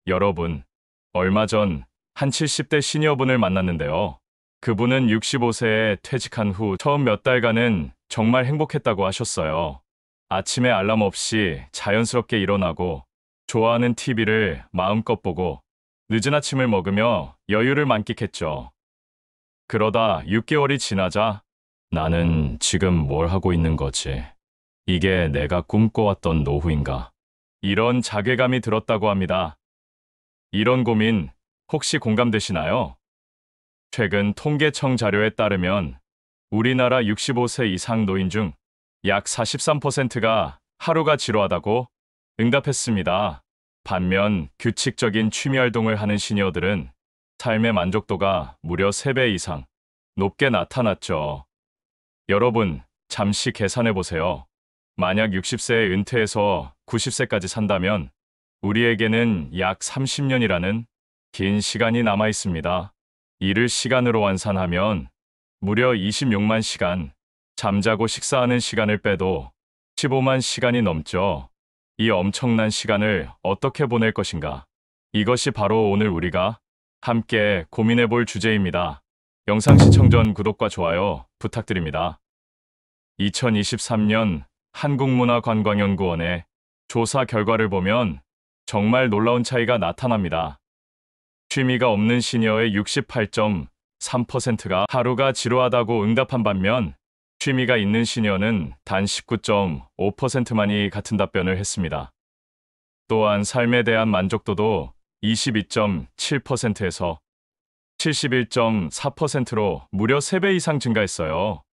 여러분, 얼마 전 한 70대 시니어분을 만났는데요. 그분은 65세에 퇴직한 후 처음 몇 달간은 정말 행복했다고 하셨어요. 아침에 알람 없이 자연스럽게 일어나고 좋아하는 TV를 마음껏 보고 늦은 아침을 먹으며 여유를 만끽했죠. 그러다 6개월이 지나자 나는 지금 뭘 하고 있는 거지? 이게 내가 꿈꿔왔던 노후인가? 이런 자괴감이 들었다고 합니다. 이런 고민 혹시 공감되시나요? 최근 통계청 자료에 따르면 우리나라 65세 이상 노인 중 약 43%가 하루가 지루하다고 응답했습니다. 반면 규칙적인 취미 활동을 하는 시니어들은 삶의 만족도가 무려 3배 이상 높게 나타났죠. 여러분, 잠시 계산해 보세요. 만약 60세에 은퇴해서 90세까지 산다면 우리에게는 약 30년이라는 긴 시간이 남아 있습니다. 이를 시간으로 환산하면 무려 26만 시간, 잠자고 식사하는 시간을 빼도 15만 시간이 넘죠. 이 엄청난 시간을 어떻게 보낼 것인가? 이것이 바로 오늘 우리가 함께 고민해 볼 주제입니다. 영상 시청 전 구독과 좋아요 부탁드립니다. 2023년 한국문화관광연구원의 조사 결과를 보면 정말 놀라운 차이가 나타납니다. 취미가 없는 시니어의 68.3%가 하루가 지루하다고 응답한 반면 취미가 있는 시니어는 단 19.5%만이 같은 답변을 했습니다. 또한 삶에 대한 만족도도 22.7%에서 71.4%로 무려 3배 이상 증가했어요.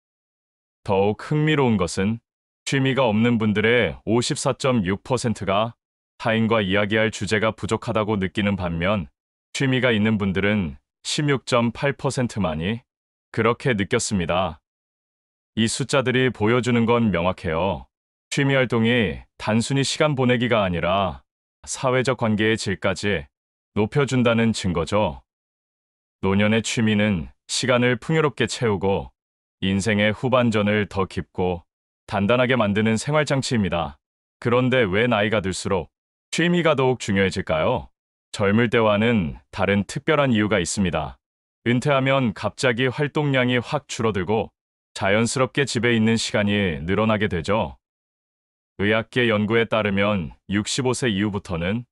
더욱 흥미로운 것은 취미가 없는 분들의 54.6%가 타인과 이야기할 주제가 부족하다고 느끼는 반면 취미가 있는 분들은 16.8%만이 그렇게 느꼈습니다. 이 숫자들이 보여주는 건 명확해요. 취미 활동이 단순히 시간 보내기가 아니라 사회적 관계의 질까지 높여준다는 증거죠. 노년의 취미는 시간을 풍요롭게 채우고 인생의 후반전을 더 깊고 단단하게 만드는 생활장치입니다. 그런데 왜 나이가 들수록 취미가 더욱 중요해질까요? 젊을 때와는 다른 특별한 이유가 있습니다. 은퇴하면 갑자기 활동량이 확 줄어들고 자연스럽게 집에 있는 시간이 늘어나게 되죠. 의학계 연구에 따르면 65세 이후부터는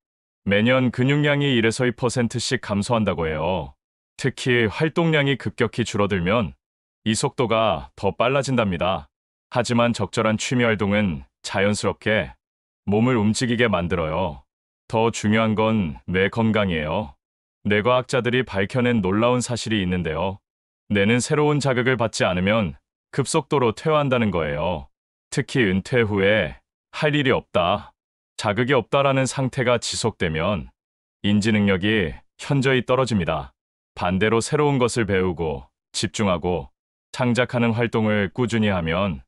매년 근육량이 1에서 2%씩 감소한다고 해요. 특히 활동량이 급격히 줄어들면 이 속도가 더 빨라진답니다. 하지만 적절한 취미 활동은 자연스럽게 몸을 움직이게 만들어요. 더 중요한 건 뇌 건강이에요. 뇌과학자들이 밝혀낸 놀라운 사실이 있는데요. 뇌는 새로운 자극을 받지 않으면 급속도로 퇴화한다는 거예요. 특히 은퇴 후에 할 일이 없다, 자극이 없다라는 상태가 지속되면 인지 능력이 현저히 떨어집니다. 반대로 새로운 것을 배우고 집중하고 창작하는 활동을 꾸준히 하면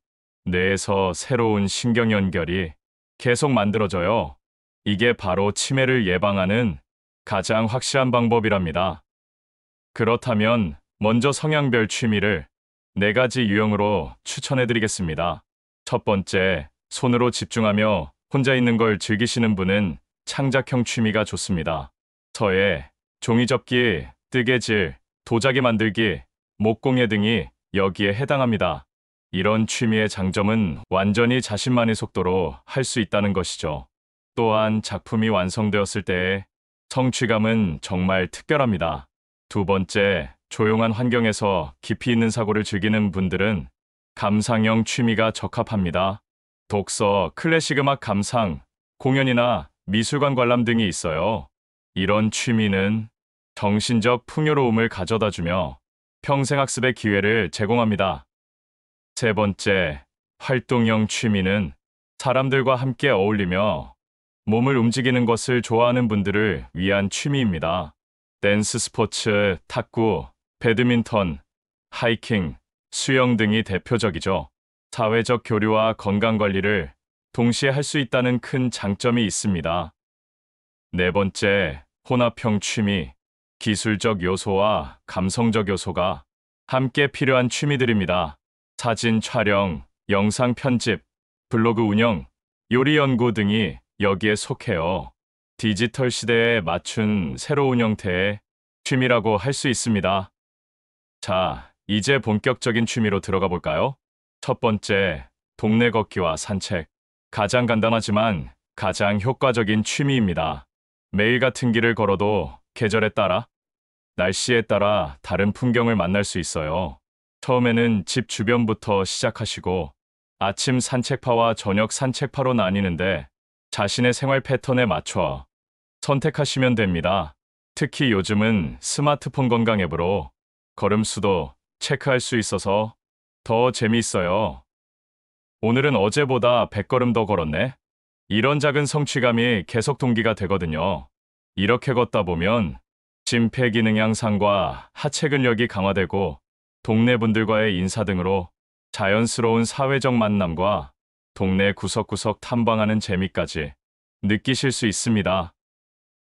뇌에서 새로운 신경 연결이 계속 만들어져요. 이게 바로 치매를 예방하는 가장 확실한 방법이랍니다. 그렇다면 먼저 성향별 취미를 4가지 유형으로 추천해드리겠습니다. 첫 번째, 손으로 집중하며 혼자 있는 걸 즐기시는 분은 창작형 취미가 좋습니다. 서예, 종이접기, 뜨개질, 도자기 만들기, 목공예 등이 여기에 해당합니다. 이런 취미의 장점은 완전히 자신만의 속도로 할 수 있다는 것이죠. 또한 작품이 완성되었을 때의 성취감은 정말 특별합니다. 두 번째, 조용한 환경에서 깊이 있는 사고를 즐기는 분들은 감상형 취미가 적합합니다. 독서, 클래식 음악 감상, 공연이나 미술관 관람 등이 있어요. 이런 취미는 정신적 풍요로움을 가져다주며 평생 학습의 기회를 제공합니다. 세 번째, 활동형 취미는 사람들과 함께 어울리며 몸을 움직이는 것을 좋아하는 분들을 위한 취미입니다. 댄스 스포츠, 탁구, 배드민턴, 하이킹, 수영 등이 대표적이죠. 사회적 교류와 건강 관리를 동시에 할 수 있다는 큰 장점이 있습니다. 네 번째, 혼합형 취미, 기술적 요소와 감성적 요소가 함께 필요한 취미들입니다. 사진 촬영, 영상 편집, 블로그 운영, 요리 연구 등이 여기에 속해요. 디지털 시대에 맞춘 새로운 형태의 취미라고 할 수 있습니다. 자, 이제 본격적인 취미로 들어가 볼까요? 첫 번째, 동네 걷기와 산책. 가장 간단하지만 가장 효과적인 취미입니다. 매일 같은 길을 걸어도 계절에 따라, 날씨에 따라 다른 풍경을 만날 수 있어요. 처음에는 집 주변부터 시작하시고 아침 산책파와 저녁 산책파로 나뉘는데 자신의 생활 패턴에 맞춰 선택하시면 됩니다. 특히 요즘은 스마트폰 건강 앱으로 걸음수도 체크할 수 있어서 더 재미있어요. 오늘은 어제보다 100걸음 더 걸었네. 이런 작은 성취감이 계속 동기가 되거든요. 이렇게 걷다 보면 심폐기능 향상과 하체 근력이 강화되고 동네 분들과의 인사 등으로 자연스러운 사회적 만남과 동네 구석구석 탐방하는 재미까지 느끼실 수 있습니다.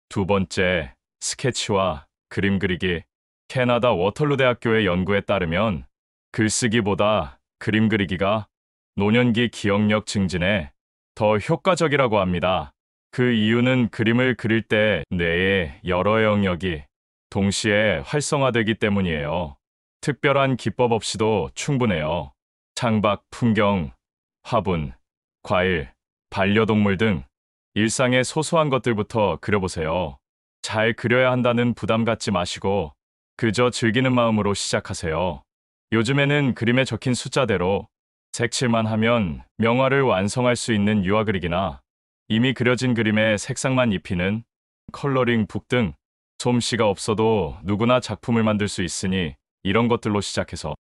두 번째, 스케치와 그림 그리기. 캐나다 워털루 대학교의 연구에 따르면 글쓰기보다 그림 그리기가 노년기 기억력 증진에 더 효과적이라고 합니다. 그 이유는 그림을 그릴 때 뇌의 여러 영역이 동시에 활성화되기 때문이에요. 특별한 기법 없이도 충분해요. 창밖 풍경, 화분, 과일, 반려동물 등 일상의 소소한 것들부터 그려보세요. 잘 그려야 한다는 부담 갖지 마시고 그저 즐기는 마음으로 시작하세요. 요즘에는 그림에 적힌 숫자대로 색칠만 하면 명화를 완성할 수 있는 유화 그리기나 이미 그려진 그림에 색상만 입히는 컬러링 북 등 솜씨가 없어도 누구나 작품을 만들 수 있으니 이런 것들로 시작해서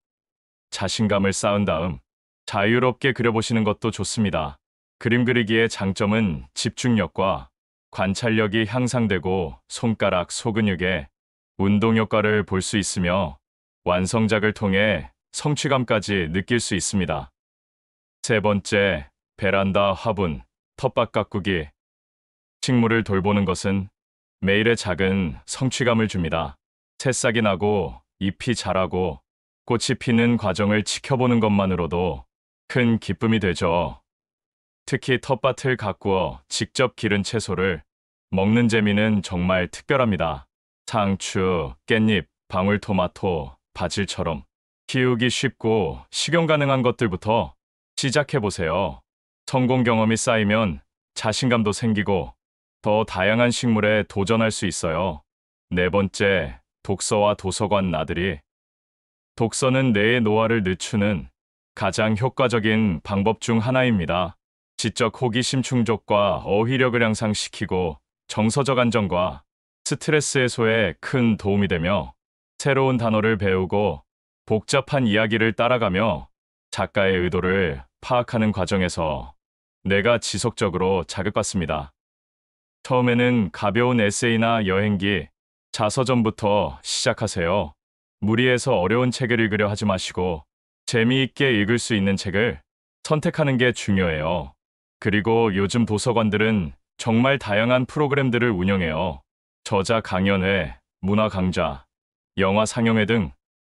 자신감을 쌓은 다음 자유롭게 그려보시는 것도 좋습니다. 그림 그리기의 장점은 집중력과 관찰력이 향상되고 손가락 소근육의 운동 효과를 볼 수 있으며 완성작을 통해 성취감까지 느낄 수 있습니다. 세 번째, 베란다 화분, 텃밭 가꾸기. 식물을 돌보는 것은 매일의 작은 성취감을 줍니다. 새싹이 나고 잎이 자라고 꽃이 피는 과정을 지켜보는 것만으로도 큰 기쁨이 되죠. 특히 텃밭을 가꾸어 직접 기른 채소를 먹는 재미는 정말 특별합니다. 상추, 깻잎, 방울토마토, 바질처럼 키우기 쉽고 식용 가능한 것들부터 시작해보세요. 성공 경험이 쌓이면 자신감도 생기고 더 다양한 식물에 도전할 수 있어요. 네 번째, 독서와 도서관 나들이. 독서는 뇌의 노화를 늦추는 가장 효과적인 방법 중 하나입니다. 지적 호기심 충족과 어휘력을 향상시키고 정서적 안정과 스트레스 해소에 큰 도움이 되며 새로운 단어를 배우고 복잡한 이야기를 따라가며 작가의 의도를 파악하는 과정에서 뇌가 지속적으로 자극받습니다. 처음에는 가벼운 에세이나 여행기, 자서전부터 시작하세요. 무리해서 어려운 책을 읽으려 하지 마시고 재미있게 읽을 수 있는 책을 선택하는 게 중요해요. 그리고 요즘 도서관들은 정말 다양한 프로그램들을 운영해요. 저자 강연회, 문화 강좌, 영화 상영회 등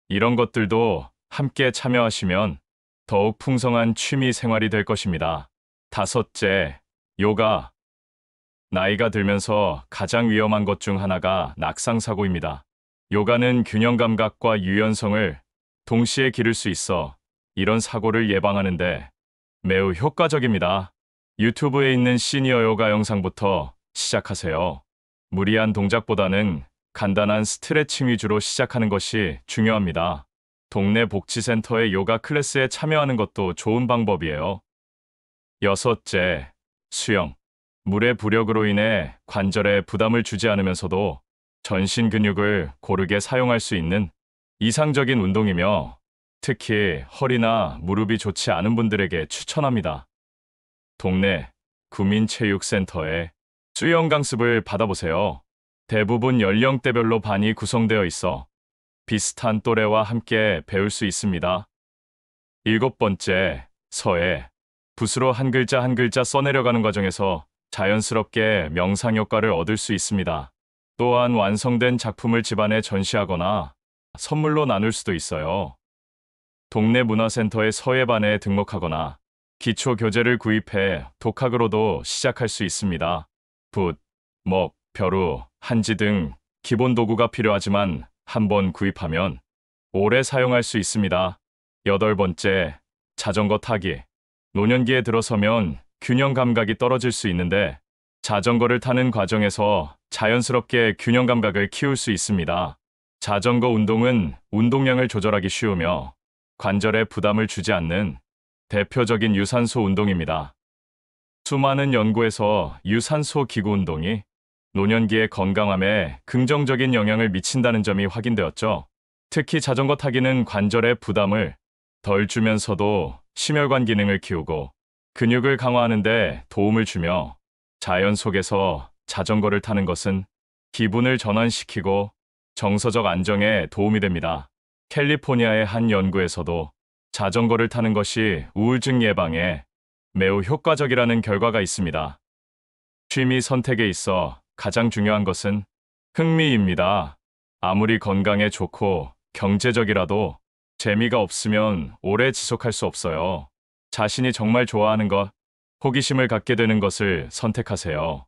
이런 것들도 함께 참여하시면 더욱 풍성한 취미 생활이 될 것입니다. 다섯째, 요가. 나이가 들면서 가장 위험한 것 중 하나가 낙상사고입니다. 요가는 균형 감각과 유연성을 동시에 기를 수 있어 이런 사고를 예방하는데 매우 효과적입니다. 유튜브에 있는 시니어 요가 영상부터 시작하세요. 무리한 동작보다는 간단한 스트레칭 위주로 시작하는 것이 중요합니다. 동네 복지센터의 요가 클래스에 참여하는 것도 좋은 방법이에요. 여섯째, 수영. 물의 부력으로 인해 관절에 부담을 주지 않으면서도 전신 근육을 고르게 사용할 수 있는 이상적인 운동이며 특히 허리나 무릎이 좋지 않은 분들에게 추천합니다. 동네 구민체육센터에 수영 강습을 받아보세요. 대부분 연령대별로 반이 구성되어 있어 비슷한 또래와 함께 배울 수 있습니다. 일곱 번째, 서예. 붓으로 한 글자 한 글자 써내려가는 과정에서 자연스럽게 명상 효과를 얻을 수 있습니다. 또한 완성된 작품을 집안에 전시하거나 선물로 나눌 수도 있어요. 동네 문화센터의 서예반에 등록하거나 기초 교재를 구입해 독학으로도 시작할 수 있습니다. 붓, 먹, 벼루, 한지 등 기본 도구가 필요하지만 한번 구입하면 오래 사용할 수 있습니다. 여덟 번째, 자전거 타기. 노년기에 들어서면 균형 감각이 떨어질 수 있는데 자전거를 타는 과정에서 자연스럽게 균형 감각을 키울 수 있습니다. 자전거 운동은 운동량을 조절하기 쉬우며 관절에 부담을 주지 않는 대표적인 유산소 운동입니다. 수많은 연구에서 유산소 기구 운동이 노년기의 건강함에 긍정적인 영향을 미친다는 점이 확인되었죠. 특히 자전거 타기는 관절의 부담을 덜 주면서도 심혈관 기능을 키우고 근육을 강화하는 데 도움을 주며 자연 속에서 자전거를 타는 것은 기분을 전환시키고 정서적 안정에 도움이 됩니다. 캘리포니아의 한 연구에서도 자전거를 타는 것이 우울증 예방에 매우 효과적이라는 결과가 있습니다. 취미 선택에 있어 가장 중요한 것은 흥미입니다. 아무리 건강에 좋고 경제적이라도 재미가 없으면 오래 지속할 수 없어요. 자신이 정말 좋아하는 것, 호기심을 갖게 되는 것을 선택하세요.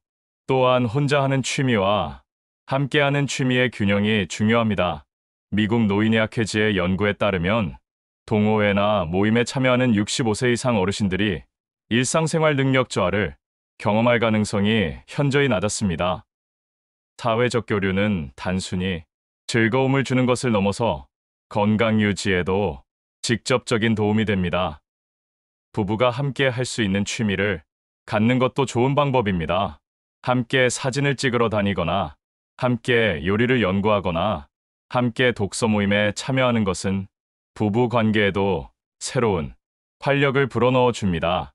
또한 혼자 하는 취미와 함께하는 취미의 균형이 중요합니다. 미국 노인의학회지의 연구에 따르면 동호회나 모임에 참여하는 65세 이상 어르신들이 일상생활 능력 저하를 경험할 가능성이 현저히 낮았습니다. 사회적 교류는 단순히 즐거움을 주는 것을 넘어서 건강 유지에도 직접적인 도움이 됩니다. 부부가 함께 할 수 있는 취미를 갖는 것도 좋은 방법입니다. 함께 사진을 찍으러 다니거나, 함께 요리를 연구하거나, 함께 독서 모임에 참여하는 것은 부부 관계에도 새로운 활력을 불어넣어 줍니다.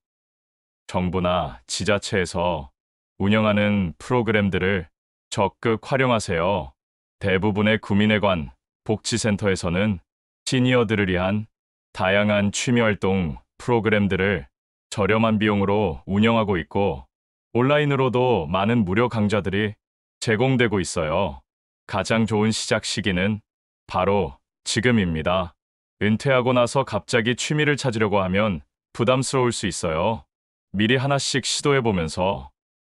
정부나 지자체에서 운영하는 프로그램들을 적극 활용하세요. 대부분의 구민회관, 복지센터에서는 시니어들을 위한 다양한 취미활동 프로그램들을 저렴한 비용으로 운영하고 있고 온라인으로도 많은 무료 강좌들이 제공되고 있어요. 가장 좋은 시작 시기는 바로 지금입니다. 은퇴하고 나서 갑자기 취미를 찾으려고 하면 부담스러울 수 있어요. 미리 하나씩 시도해보면서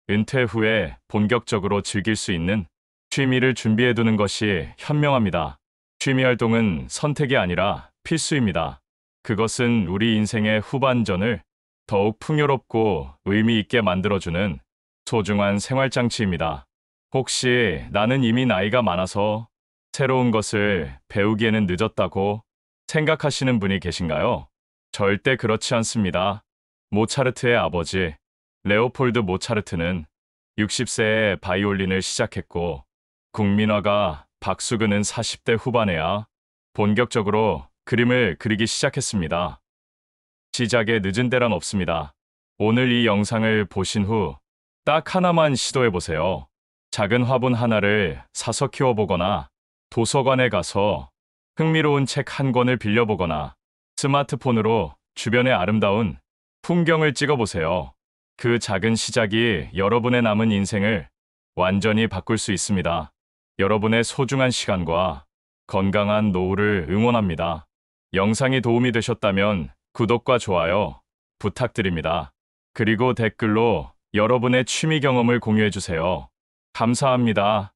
은퇴 후에 본격적으로 즐길 수 있는 취미를 준비해두는 것이 현명합니다. 취미 활동은 선택이 아니라 필수입니다. 그것은 우리 인생의 후반전을 더욱 풍요롭고 의미 있게 만들어주는 소중한 생활장치입니다. 혹시 나는 이미 나이가 많아서 새로운 것을 배우기에는 늦었다고 생각하시는 분이 계신가요? 절대 그렇지 않습니다. 모차르트의 아버지, 레오폴드 모차르트는 60세에 바이올린을 시작했고, 국민화가 박수근은 40대 후반에야 본격적으로 그림을 그리기 시작했습니다. 시작에 늦은 데란 없습니다. 오늘 이 영상을 보신 후 딱 하나만 시도해보세요. 작은 화분 하나를 사서 키워보거나, 도서관에 가서 흥미로운 책 한 권을 빌려보거나, 스마트폰으로 주변의 아름다운 풍경을 찍어보세요. 그 작은 시작이 여러분의 남은 인생을 완전히 바꿀 수 있습니다. 여러분의 소중한 시간과 건강한 노후를 응원합니다. 영상이 도움이 되셨다면 구독과 좋아요 부탁드립니다. 그리고 댓글로 여러분의 취미 경험을 공유해주세요. 감사합니다.